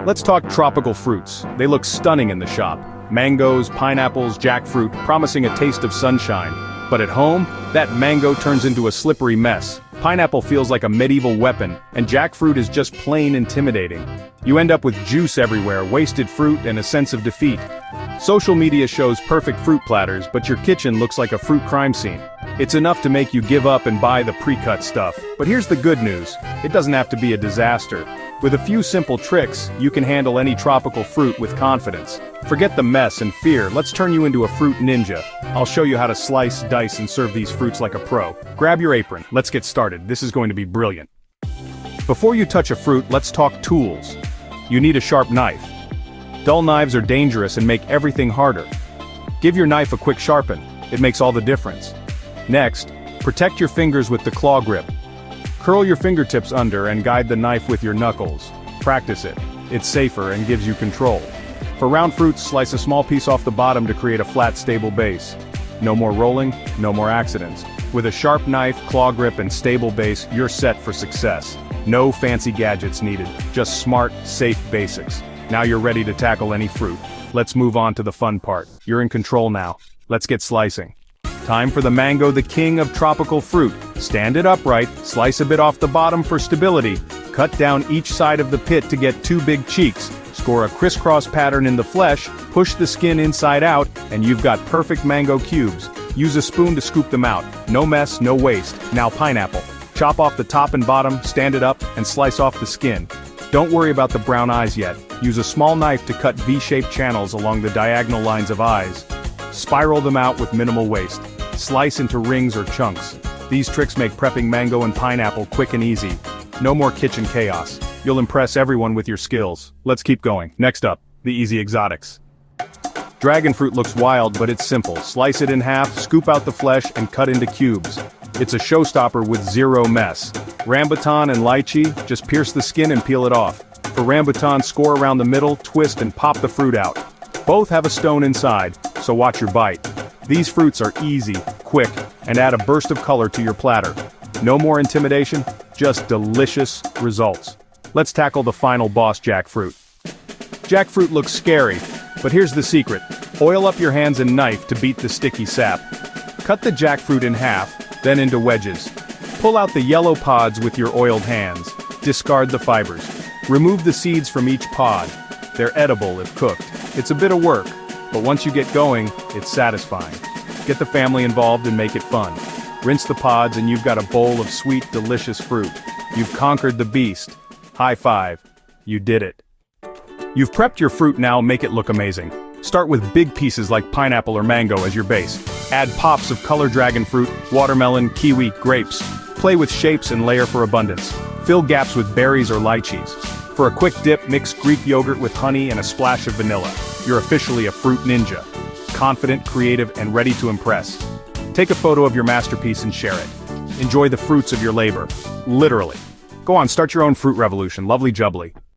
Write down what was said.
Let's talk tropical fruits. They look stunning in the shop. Mangoes, pineapples, jackfruit, promising a taste of sunshine. But at home, that mango turns into a slippery mess. Pineapple feels like a medieval weapon, and jackfruit is just plain intimidating. You end up with juice everywhere, wasted fruit, and a sense of defeat. Social media shows perfect fruit platters, but your kitchen looks like a fruit crime scene. It's enough to make you give up and buy the pre-cut stuff. But here's the good news: it doesn't have to be a disaster. With a few simple tricks, you can handle any tropical fruit with confidence. Forget the mess and fear, let's turn you into a fruit ninja. I'll show you how to slice, dice, and serve these fruits like a pro. Grab your apron, let's get started, this is going to be brilliant. Before you touch a fruit, let's talk tools. You need a sharp knife. Dull knives are dangerous and make everything harder. Give your knife a quick sharpen, it makes all the difference. Next, protect your fingers with the claw grip. Curl your fingertips under and guide the knife with your knuckles. Practice it. It's safer and gives you control. For round fruits, slice a small piece off the bottom to create a flat, stable base. No more rolling, no more accidents. With a sharp knife, claw grip, and stable base, you're set for success. No fancy gadgets needed, just smart, safe basics. Now you're ready to tackle any fruit. Let's move on to the fun part. You're in control now. Let's get slicing. Time for the mango, the king of tropical fruit. Stand it upright, slice a bit off the bottom for stability. Cut down each side of the pit to get two big cheeks. Score a crisscross pattern in the flesh, push the skin inside out, and you've got perfect mango cubes. Use a spoon to scoop them out. No mess, no waste. Now pineapple. Chop off the top and bottom, stand it up, and slice off the skin. Don't worry about the brown eyes yet. Use a small knife to cut V-shaped channels along the diagonal lines of eyes. Spiral them out with minimal waste. Slice into rings or chunks. These tricks make prepping mango and pineapple quick and easy. No more kitchen chaos. You'll impress everyone with your skills. Let's keep going. Next up, the easy exotics. Dragon fruit looks wild, but it's simple. Slice it in half, scoop out the flesh, and cut into cubes. It's a showstopper with zero mess. Rambutan and lychee, just pierce the skin and peel it off. For rambutan, score around the middle, twist, and pop the fruit out. Both have a stone inside, so watch your bite. These fruits are easy, quick, and add a burst of color to your platter. No more intimidation, just delicious results. Let's tackle the final boss, jackfruit. Jackfruit looks scary, but here's the secret. Oil up your hands and knife to beat the sticky sap. Cut the jackfruit in half, then into wedges. Pull out the yellow pods with your oiled hands. Discard the fibers. Remove the seeds from each pod. They're edible if cooked. It's a bit of work, but once you get going, it's satisfying. Get the family involved and make it fun. Rinse the pods and you've got a bowl of sweet, delicious fruit. You've conquered the beast. High five. You did it. You've prepped your fruit, now make it look amazing. Start with big pieces like pineapple or mango as your base. Add pops of colored dragon fruit, watermelon, kiwi, grapes. Play with shapes and layer for abundance. Fill gaps with berries or lychees. For a quick dip, mix Greek yogurt with honey and a splash of vanilla. You're officially a fruit ninja. Confident, creative, and ready to impress. Take a photo of your masterpiece and share it. Enjoy the fruits of your labor. Literally. Go on, start your own fruit revolution. Lovely jubbly.